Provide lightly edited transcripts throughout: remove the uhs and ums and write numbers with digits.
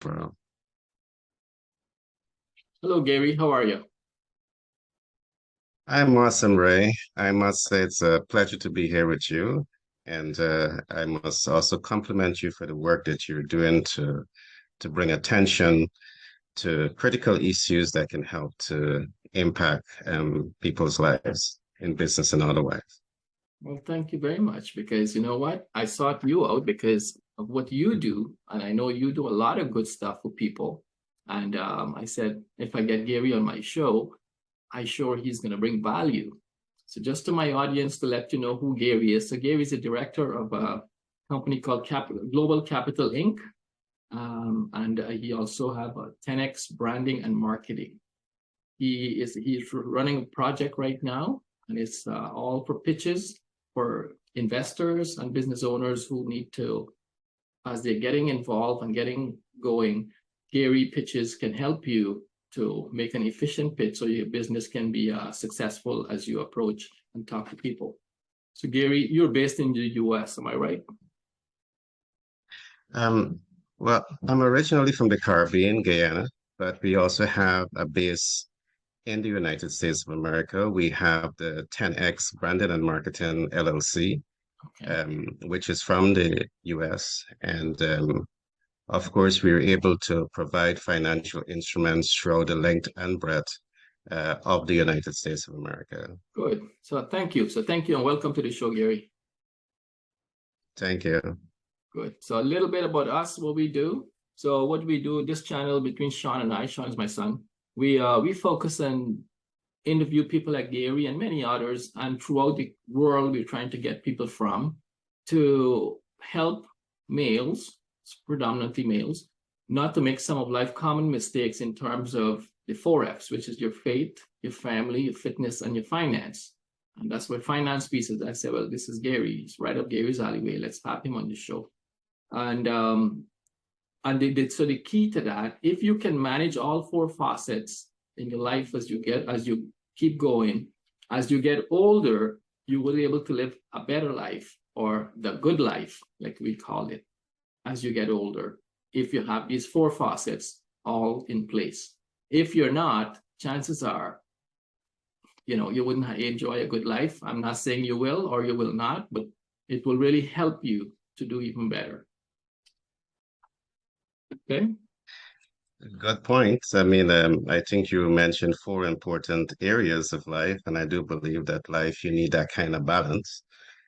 Bro. Hello, Gary. How are you? I'm awesome, Ray. I must say it's a pleasure to be here with you. And I must also compliment you for the work that you're doing to bring attention to critical issues that can help to impact people's lives in business and otherwise. Well, thank you very much because you know what? I sought you out because of what you do, and I know you do a lot of good stuff for people. And I said, if I get Gary on my show, I sure he's going to bring value. So, just to my audience to let you know who Gary is. So, Gary is a director of a company called Global Capital Inc. And he also have a 10x branding and marketing. He's running a project right now, and it's all for pitches for investors and business owners who need to, as they're getting involved and getting going. Gary pitches can help you to make an efficient pitch so your business can be successful as you approach and talk to people. So, Gary, you're based in the US, am I right? Um, well, I'm originally from the Caribbean, Guyana, but we also have a base in the United States of America. We have the 10X Branding and Marketing LLC, Okay. which is from the US. And of course, we are able to provide financial instruments throughout the length and breadth of the United States of America. Good. So, thank you. So, thank you and welcome to the show, Gary. Thank you. Good. So a little bit about us, what we do. So what we do, this channel between Sean and I, Sean is my son. We focus on interview people like Gary and many others, and throughout the world, we're trying to get people from to help males, predominantly males, not to make some of life common mistakes in terms of the four F's, which is your faith, your family, your fitness, and your finance. And that's where finance pieces. I said, well, this is Gary. He's right up Gary's alleyway. Let's have him on the show. And so the key to that, if you can manage all four facets in your life as you keep going, as you get older, you will be able to live a better life or the good life, like we call it, as you get older. If you have these four facets all in place. If you're not, chances are, you wouldn't enjoy a good life. I'm not saying you will or you will not, but it will really help you to do even better. Okay. Good points. I mean, I think you mentioned four important areas of life, and I do believe that life, you need that kind of balance.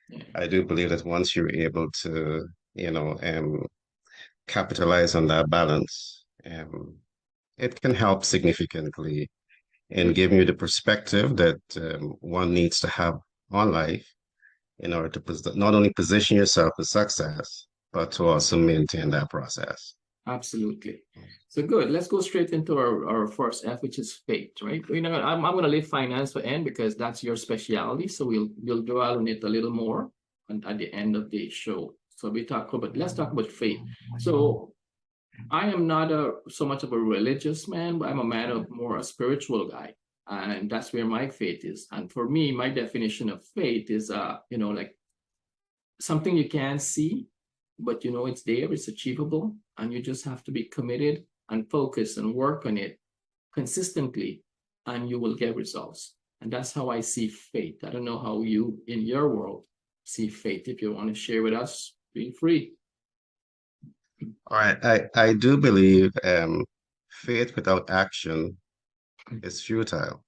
Yeah. I do believe that once you're able to, capitalize on that balance, it can help significantly in giving you the perspective that one needs to have on life in order to not only position yourself for success, but to also maintain that process. Absolutely. So good. Let's go straight into our first F, which is faith, right? I'm going to leave finance for end because that's your specialty. So we'll dwell on it a little more at the end of the show. So let's talk about faith. So I am not so much of a religious man, but I'm a man of more a spiritual guy. And that's where my faith is. And for me, my definition of faith is, like something you can't see, but it's there, it's achievable, and you just have to be committed and focus and work on it consistently, and you will get results. And that's how I see faith. I don't know how you in your world see faith. If you want to share with us, feel free. All right. I do believe faith without action is futile.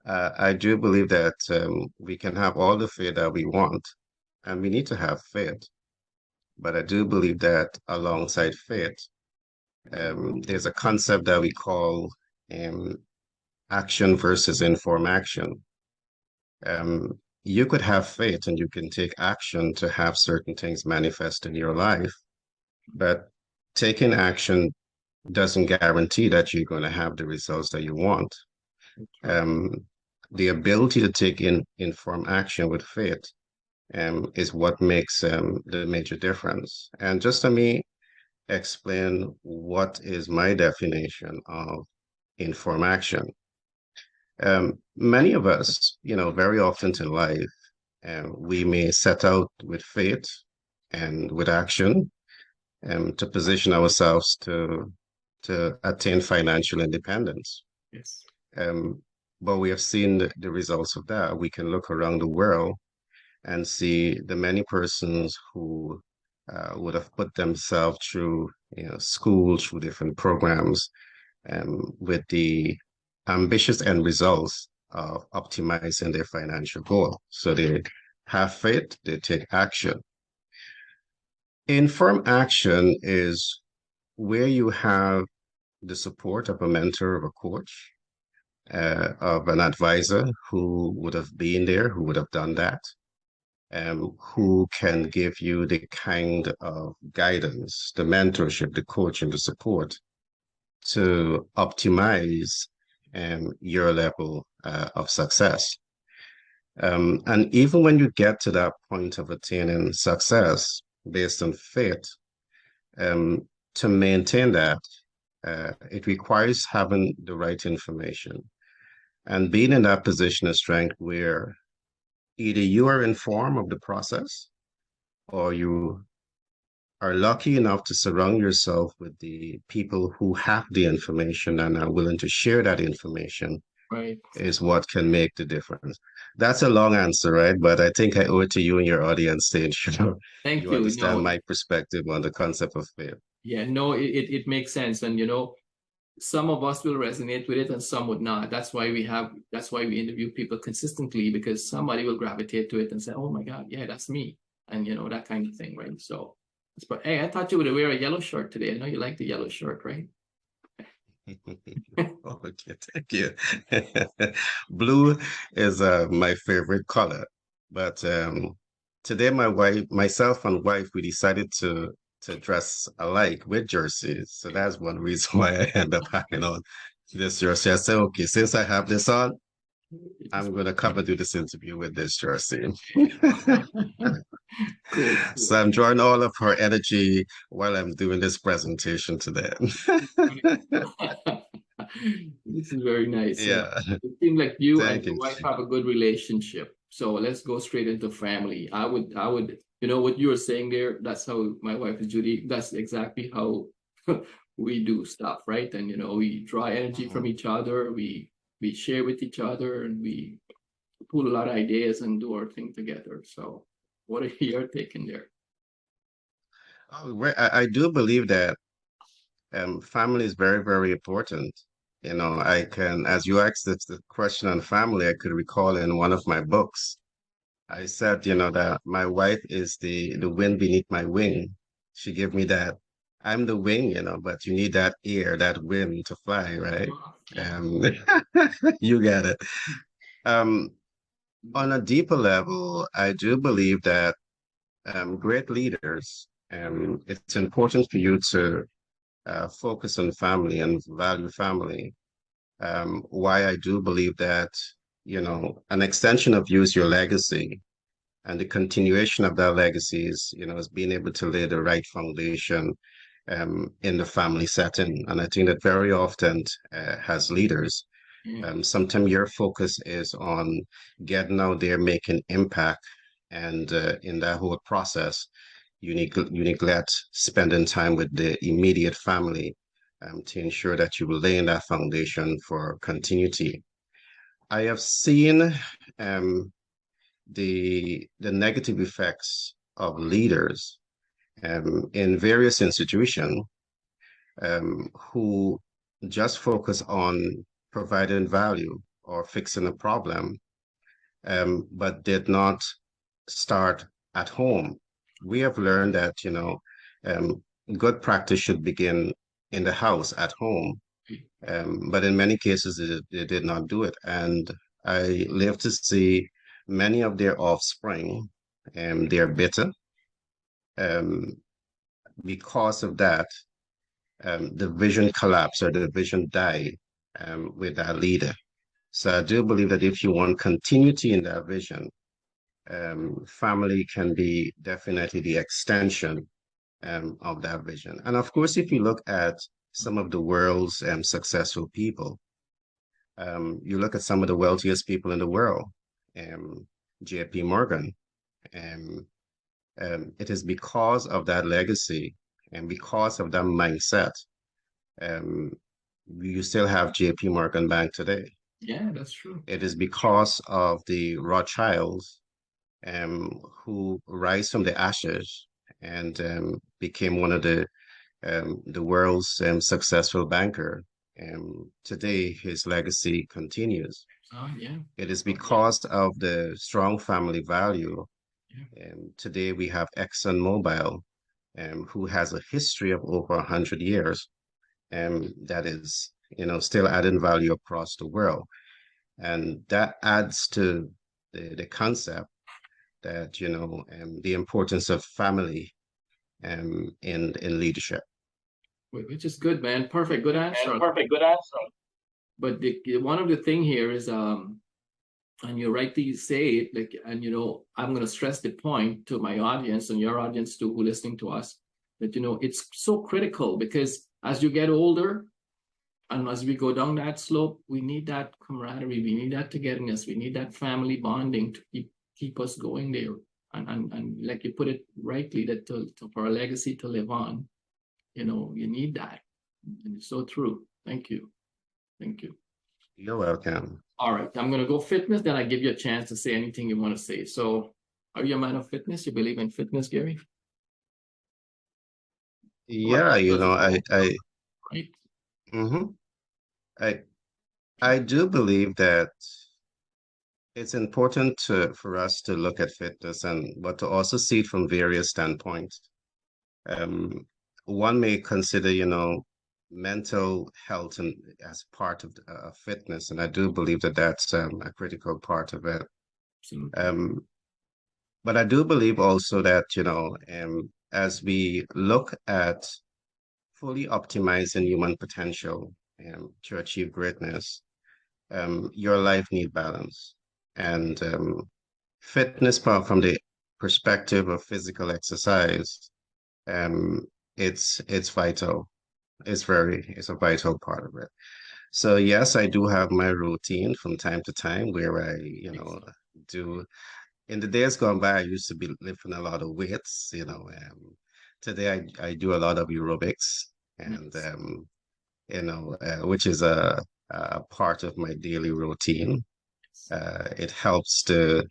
I do believe that we can have all the faith that we want, and we need to have faith. But I do believe that alongside faith, there's a concept that we call um, action versus informed action. You could have faith and you can take action to have certain things manifest in your life, but taking action doesn't guarantee that you're going to have the results that you want. Um, the ability to take informed action with faith is what makes the major difference. And just let me explain what is my definition of informed action. Many of us, very often in life, we may set out with faith and with action, to position ourselves to attain financial independence. Yes. Um, but we have seen the results of that. We can look around the world and see the many persons who would have put themselves through, school, through different programs, with the ambitious end results of optimizing their financial goal. So they have faith, they take action. Informed action is where you have the support of a mentor, of a coach, of an advisor who would have been there, who would have done that, who can give you the kind of guidance, the mentorship, the coaching, the support to optimize your level of success. And even when you get to that point of attaining success based on faith, um, to maintain that, it requires having the right information and being in that position of strength where either you are informed of the process or you are lucky enough to surround yourself with the people who have the information and are willing to share that information Right. is what can make the difference. That's a long answer, right? But I think I owe it to you and your audience to ensure Thank you you. understand No, my perspective on the concept of faith. yeah, no, it makes sense. And some of us will resonate with it and some would not. That's why we interview people consistently, because somebody will gravitate to it and say, oh my God, yeah, that's me. And that kind of thing, right? So but hey, I thought you would wear a yellow shirt today. I know you like the yellow shirt, right? Okay, thank you. Blue is my favorite color, but today myself and wife, we decided to dress alike with jerseys. So that's one reason why I end up having on this jersey. I said, okay, since I have this on, I'm gonna come and do this interview with this jersey. Cool. So I'm drawing all of her energy while I'm doing this presentation today. This is very nice. Yeah, It seems like you and thank your you. wife have a good relationship. So let's go straight into family. I would, what you were saying there, that's how my wife is Judy. That's exactly how we do stuff, right? And we draw energy from Mhm. each other, we share with each other, and we pull a lot of ideas and do our thing together. So what are your taking there? Oh, I do believe that family is very, very important. As you asked the question on family, I could recall in one of my books, I said, that my wife is the wind beneath my wing. She gave me that. I'm the wing, but you need that air, that wind to fly, right? Yeah. Um, you get it. Um, on a deeper level, I do believe that great leaders, it's important for you to focus on family and value family. Why I do believe that, an extension of you is your legacy, and the continuation of that legacy is being able to lay the right foundation in the family setting. And I think that very often, as leaders, Yeah. sometimes your focus is on getting out there, making impact, and in that whole process, you neglect spending time with the immediate family to ensure that you will lay in that foundation for continuity. I have seen um, the negative effects of leaders in various institutions who just focus on providing value or fixing a problem, but did not start at home. We have learned that, um, good practice should begin in the house at home. But in many cases, they did not do it. And I live to see many of their offspring, they're bitter. Um, because of that, the vision collapsed or the vision died with that leader. So I do believe that if you want continuity in that vision, family can be definitely the extension of that vision. And of course, if you look at some of the world's successful people, you look at some of the wealthiest people in the world, um, JP Morgan, um, it is because of that legacy And because of that mindset, um, you still have JP Morgan Bank today. Yeah, that's true. It is because of the Rothschilds who rise from the ashes and became one of the world's successful banker. Today, his legacy continues. Oh, yeah. It is because of the strong family value. Yeah. Today, we have ExxonMobil, who has a history of over 100 years, that is, still adding value across the world. And that adds to the concept that, the importance of family in leadership. Which is good, man. Perfect. Good answer. Perfect, good answer. But one of the thing here is, and you rightly say it, like, and I'm going to stress the point to my audience and your audience too, who listening to us, that it's so critical, because as you get older and as we go down that slope, we need that camaraderie, we need that togetherness, we need that family bonding to keep us going there. And like you put it rightly, that for a legacy to live on, you need that. And it's so true. Thank you. Thank you. You're welcome. All right, I'm going to go fitness, then I give you a chance to say anything you want to say. So are you a man of fitness? You believe in fitness, Gary? Yeah, Right. mhm. I I do believe that it's important for us to look at fitness but to also see it from various standpoints. Um, One may consider, mental health and as part of fitness, and I do believe that that's a critical part of it. Absolutely. But I do believe also that, as we look at fully optimizing human potential to achieve greatness, your life need balance. And fitness from the perspective of physical exercise, um, it's vital. It's a vital part of it. So yes, I do have my routine from time to time where I, do. In the days gone by, I used to be lifting a lot of weights. Today I do a lot of aerobics, and Nice. which is a part of my daily routine. It helps to,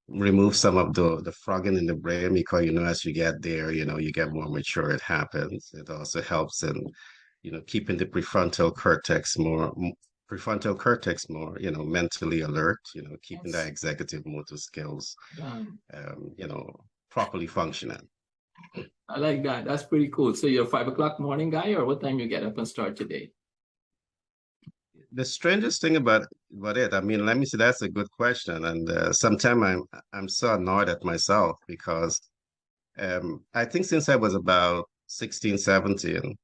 remove some of the frogging in the brain, because, as you get there, you get more mature, it happens. It also helps in, keeping the prefrontal cortex more, mentally alert, keeping that Yes. executive motor skills, Um, properly functioning. I like that. That's pretty cool. So you're a 5 o'clock morning guy, or what time you get up and start your day? The strangest thing about it, I mean, let me see, that's a good question. And sometimes I'm so annoyed at myself because I think since I was about 16, 17,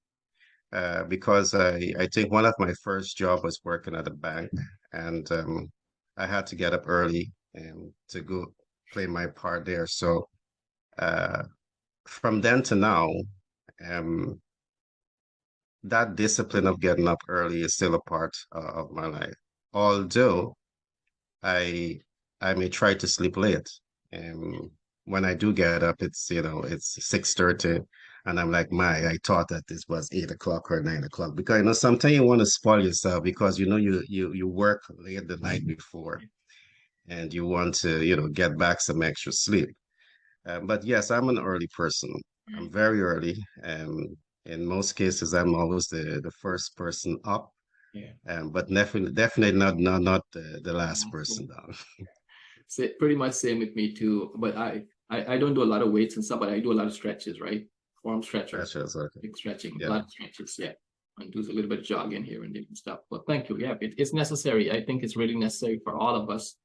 because I think one of my first job was working at a bank, and I had to get up early and to go play my part there. So uh, from then to now, um, that discipline of getting up early is still a part of my life. Although I I may try to sleep late. And when I do get up, it's 6:30, and I'm like, I thought that this was 8 o'clock or 9 o'clock, because sometimes you want to spoil yourself because you work late the night before, and you want to get back some extra sleep. But yes, I'm an early person. I'm very early. In most cases, I'm always the first person up. Yeah. But definitely not the last person down. Pretty much same with me too. But I don't do a lot of weights and stuff, but I do a lot of stretches, right? Form stretchers, That's okay. big stretching, a Yeah. lot of stretches, yeah. And do a little bit of jogging here and different stuff. But thank you. Yeah, it's necessary. I think it's really necessary for all of us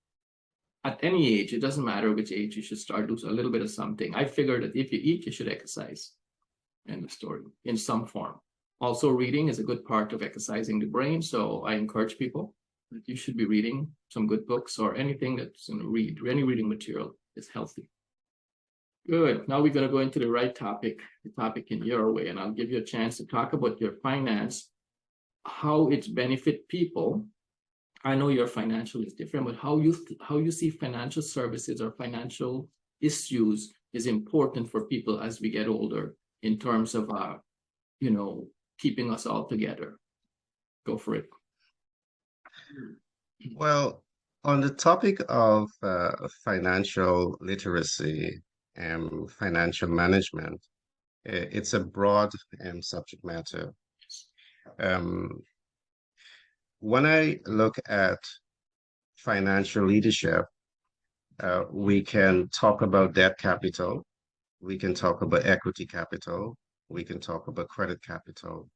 at any age. It doesn't matter which age, you should start doing a little bit of something. I figured that if you eat, you should exercise. End of story, in some form. Also, reading is a good part of exercising the brain. So I encourage people that you should be reading some good books or anything that's any reading material is healthy. Good. Now we're going to go into the right topic, the topic in your way, and I'll give you a chance to talk about your finance, how it's benefit people. I know your financial is different, but how you see financial services or financial issues is important for people as we get older in terms of, keeping us all together. Go for it. Well, on the topic of financial literacy and financial management, it's a broad subject matter. Um, when I look at financial leadership, we can talk about debt capital, we can talk about equity capital, we can talk about credit capital,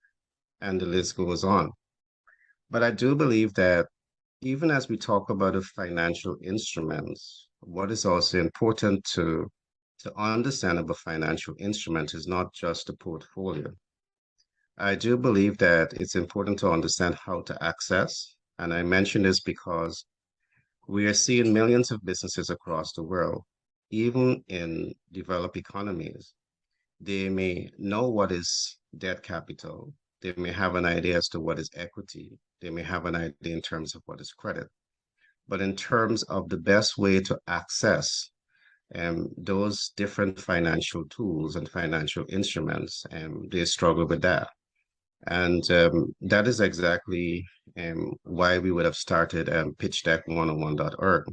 and the list goes on. But I do believe that even as we talk about the financial instruments, what is also important to understand about financial instrument is not just a portfolio. I do believe that it's important to understand how to access, and I mention this because we are seeing millions of businesses across the world, even in developed economies. They may know what is debt capital. They may have an idea as to what is equity. They may have an idea in terms of what is credit. But in terms of the best way to access those different financial tools and financial instruments, they struggle with that. And that is exactly why we would have started pitchdeck101.org,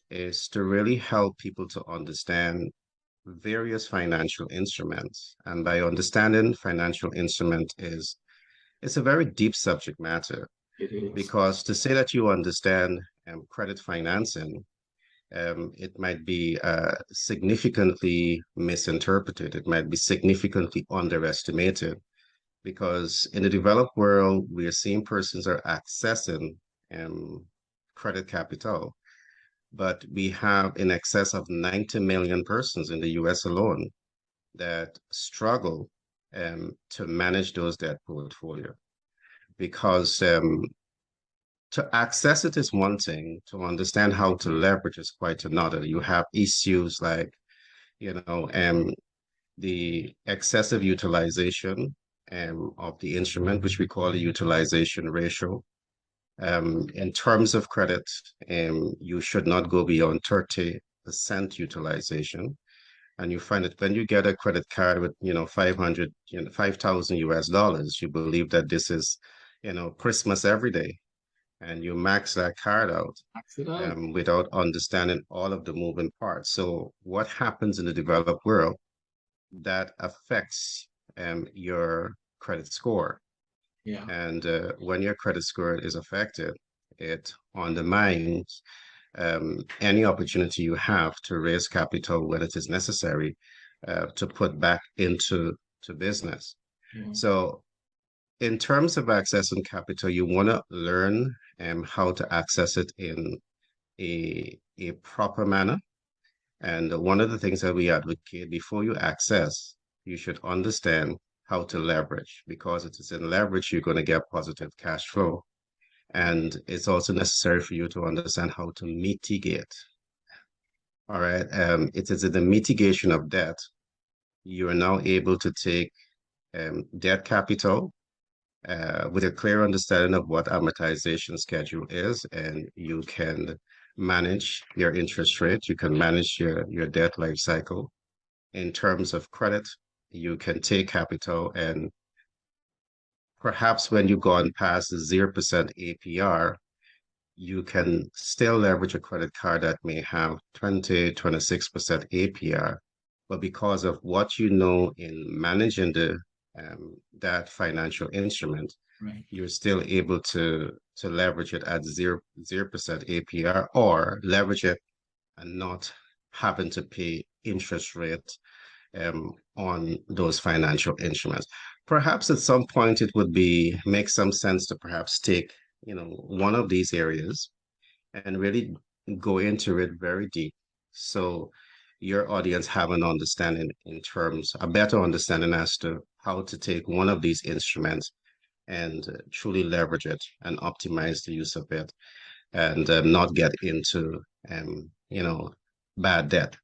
is to really help people to understand various financial instruments. And by understanding financial instrument it's a very deep subject matter, It is. because to say that you understand credit financing, it might be significantly misinterpreted. It might be significantly underestimated, because in the developed world, we are seeing persons are accessing credit capital, but we have in excess of 90 million persons in the US alone that struggle to manage those debt portfolio. Because to access it is one thing, to understand how to leverage is quite another. You have issues like, the excessive utilization of the instrument, which we call the utilization ratio. In terms of credit, you should not go beyond 30% utilization. And you find that when you get a credit card with, 5,000 US dollars, you believe that this is, Christmas every day. And you max that card out without understanding all of the moving parts. So what happens in the developed world that affects your credit score? Yeah. And when your credit score is affected, it undermines any opportunity you have to raise capital when it is necessary to put back into business. Yeah. So in terms of accessing capital, you want to learn how to access it in a proper manner. And one of the things that we advocate, before you access, you should understand how to leverage, because it is in leverage you're going to get positive cash flow. And it's also necessary for you to understand how to mitigate. All right. It is in the mitigation of debt. You are now able to take debt capital with a clear understanding of what amortization schedule is, and you can manage your interest rate. You can manage your debt life cycle. In terms of credit, you can take capital, and perhaps when you've gone past the 0% APR, you can still leverage a credit card that may have 20, 26% APR. But because of what you know in managing that financial instrument, Right. you're still able to leverage it at 0% APR, or leverage it and not having to pay interest rate on those financial instruments. Perhaps at some point it would make some sense to perhaps take, one of these areas and really go into it very deep, so your audience have an understanding a better understanding as to how to take one of these instruments and truly leverage it and optimize the use of it, and not get into, bad debt.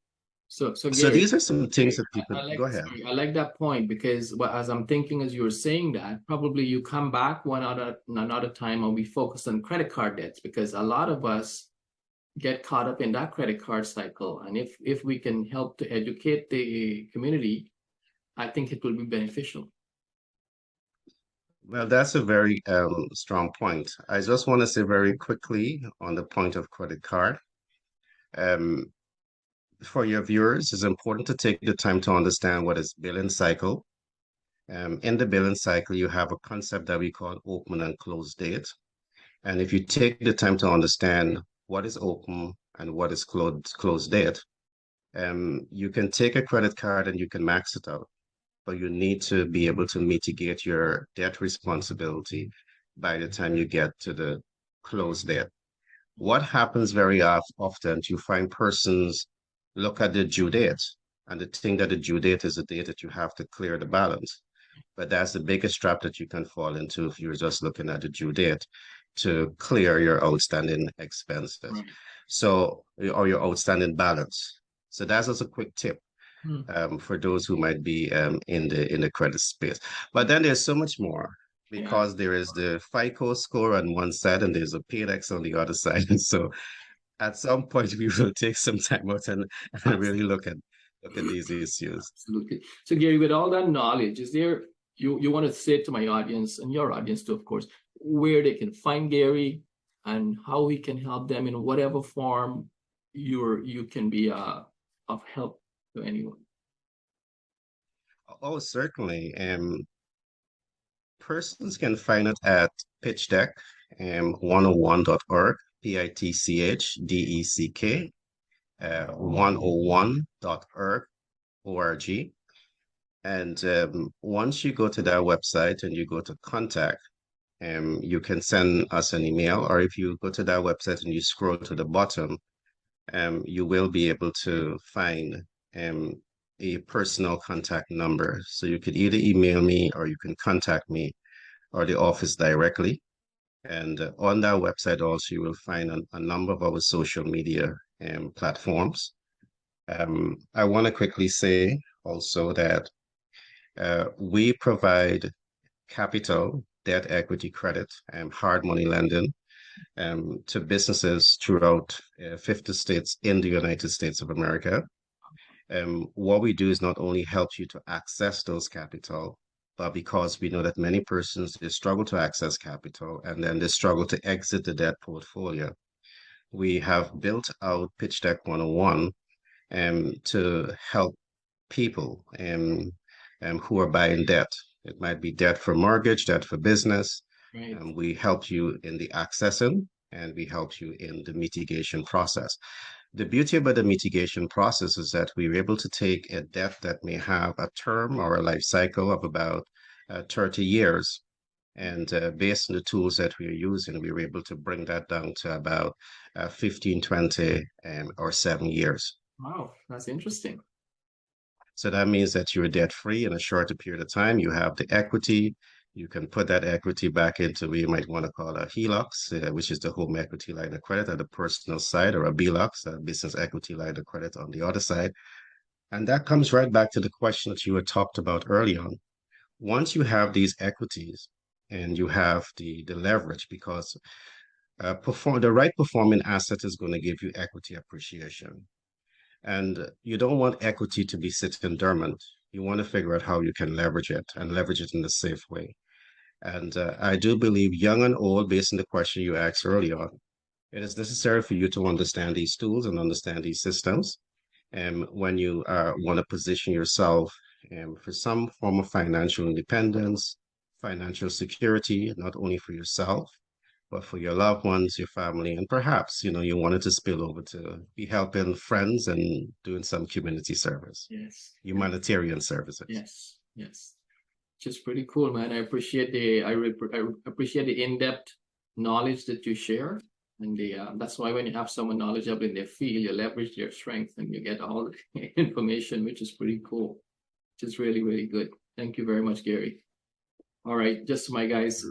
So So Gary, these are some things that people, I go like, ahead. sorry, I like that point, because as I'm thinking, as you were saying that, probably you come back another time and we focus on credit card debts, because a lot of us get caught up in that credit card cycle. And if we can help to educate the community, I think it will be beneficial. Well, that's a very strong point. I just want to say very quickly on the point of credit card. Um, for your viewers, it's important to take the time to understand what is billing cycle. In the billing cycle, you have a concept that we call open and close date. And if you take the time to understand what is open and what is closed date, you can take a credit card and you can max it out, but you need to be able to mitigate your debt responsibility by the time you get to the closed date. What happens very often, you find persons look at the due date and they think that the due date is the date that you have to clear the balance. But that's the biggest trap that you can fall into if you're just looking at the due date to clear your outstanding expenses. Right. So, or your outstanding balance. So that's just a quick tip for those who might be in the credit space. But then there's so much more because there is the FICO score on one side and there's a PAYDEX on the other side. And so at some point we will take some time out and really look at these issues. Absolutely. So Gary, with all that knowledge, is there you want to say to my audience and your audience too, of course, where they can find Gary and how we can help them in whatever form you can be of help to anyone? Oh, certainly. Persons can find it at pitch deck 101.org, PITCHDECK 101.org, ORG. And once you go to that website and you go to contact, you can send us an email, or if you go to that website and you scroll to the bottom, you will be able to find a personal contact number. So you could either email me or you can contact me or the office directly. And on that website also, you will find a number of our social media platforms. I want to quickly say also that we provide capital, debt, equity, credit, and hard money lending to businesses throughout 50 states in the United States of America. What we do is not only help you to access those capital, but because we know that many persons, they struggle to access capital and then they struggle to exit the debt portfolio. We have built out Pitch Deck 101 to help people who are buying debt. It might be debt for mortgage, debt for business. Right. We help you in the accessing and we help you in the mitigation process. The beauty about the mitigation process is that we're able to take a debt that may have a term or a life cycle of about 30 years. And based on the tools that we're using, we were able to bring that down to about 15, 20, or 7 years. Wow, that's interesting. So that means that you're debt free in a shorter period of time. You have the equity. You can put that equity back into what you might want to call a HELOCs, which is the home equity line of credit at the personal side, or a BLOCs, a business equity line of credit on the other side. And that comes right back to the question that you had talked about early on. Once you have these equities and you have the leverage, because the right performing asset is going to give you equity appreciation. And you don't want equity to be sitting dormant. You want to figure out how you can leverage it and leverage it in a safe way. And I do believe young and old, based on the question you asked early on, it is necessary for you to understand these tools and understand these systems. And when you want to position yourself for some form of financial independence, financial security, not only for yourself, but for your loved ones, your family, and perhaps, you wanted to spill over to be helping friends and doing some community service, Yes. humanitarian services. Yes. Yes. Just pretty cool, man. I appreciate I appreciate the in-depth knowledge that you share. And that's why when you have someone knowledgeable in their field, you leverage their strength and you get all the information, which is pretty cool. Which is really, really good. Thank you very much, Gary. All right, just my guys,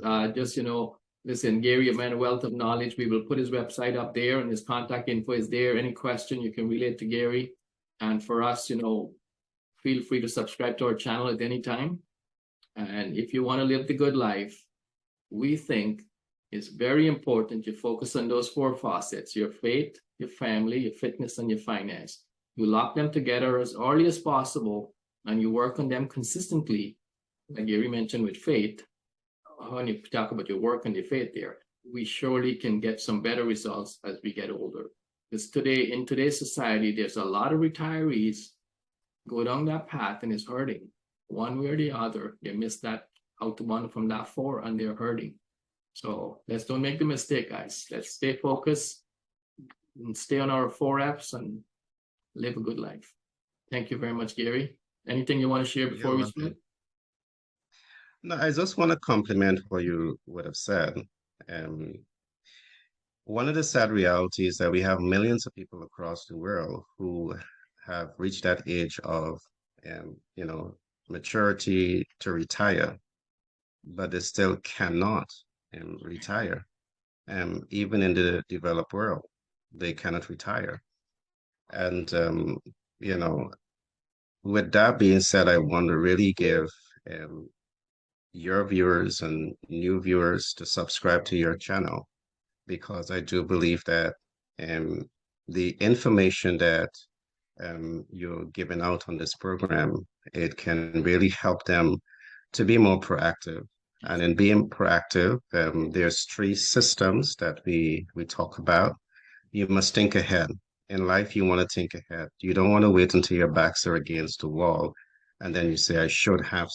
listen, Gary, a man of wealth of knowledge. We will put his website up there and his contact info is there. Any question you can relate to Gary. And for us, feel free to subscribe to our channel at any time. And if you want to live the good life, we think it's very important you focus on those 4 facets: your faith, your family, your fitness, and your finance. You lock them together as early as possible, and you work on them consistently. Like Gary mentioned with faith, when you talk about your work and your faith there, we surely can get some better results as we get older. Because today, in today's society, there's a lot of retirees go down that path and it's hurting. One way or the other, they miss that out one from that four and they're hurting. So let's don't make the mistake, guys. Let's stay focused and stay on our 4 F's and live a good life. Thank you very much, Gary. Anything you want to share before we split? No, I just want to compliment what you would have said. Um, One of the sad realities that we have millions of people across the world who have reached that age of, you know, maturity to retire, but they still cannot retire. Even in the developed world, they cannot retire. And you know, with that being said, I want to really give um, your viewers and new viewers to subscribe to your channel because I do believe that um, the information that you're giving out on this program, it can really help them to be more proactive. And in being proactive, there's three systems that we talk about. You must think ahead. In life, you want to think ahead. You don't want to wait until your backs are against the wall, and then you say, I should have,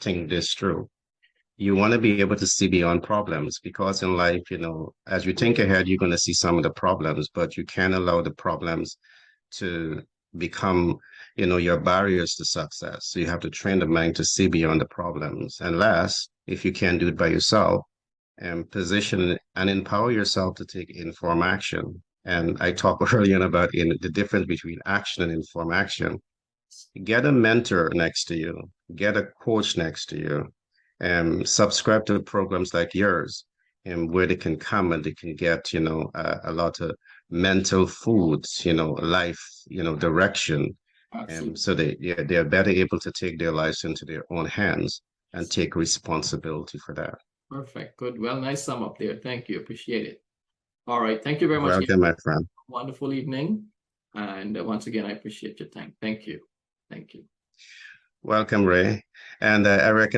think this through. You want to be able to see beyond problems because in life, as you think ahead, you're going to see some of the problems, but you can't allow the problems to become, your barriers to success. So you have to train the mind to see beyond the problems. And last, if you can't do it by yourself, and position and empower yourself to take informed action. And I talked earlier about the difference between action and informed action. Get a mentor next to you, get a coach next to you, and subscribe to programs like yours, and where they can come and they can get, a lot of mental foods, life, direction. And so they're better able to take their lives into their own hands and take responsibility for that. Perfect. Good. Well, nice sum up there. Thank you. Appreciate it. All right. Thank you very much. Welcome, my friend. Wonderful evening. And once again, I appreciate your time. Thank you. Thank you. Welcome, Ray. And I reckon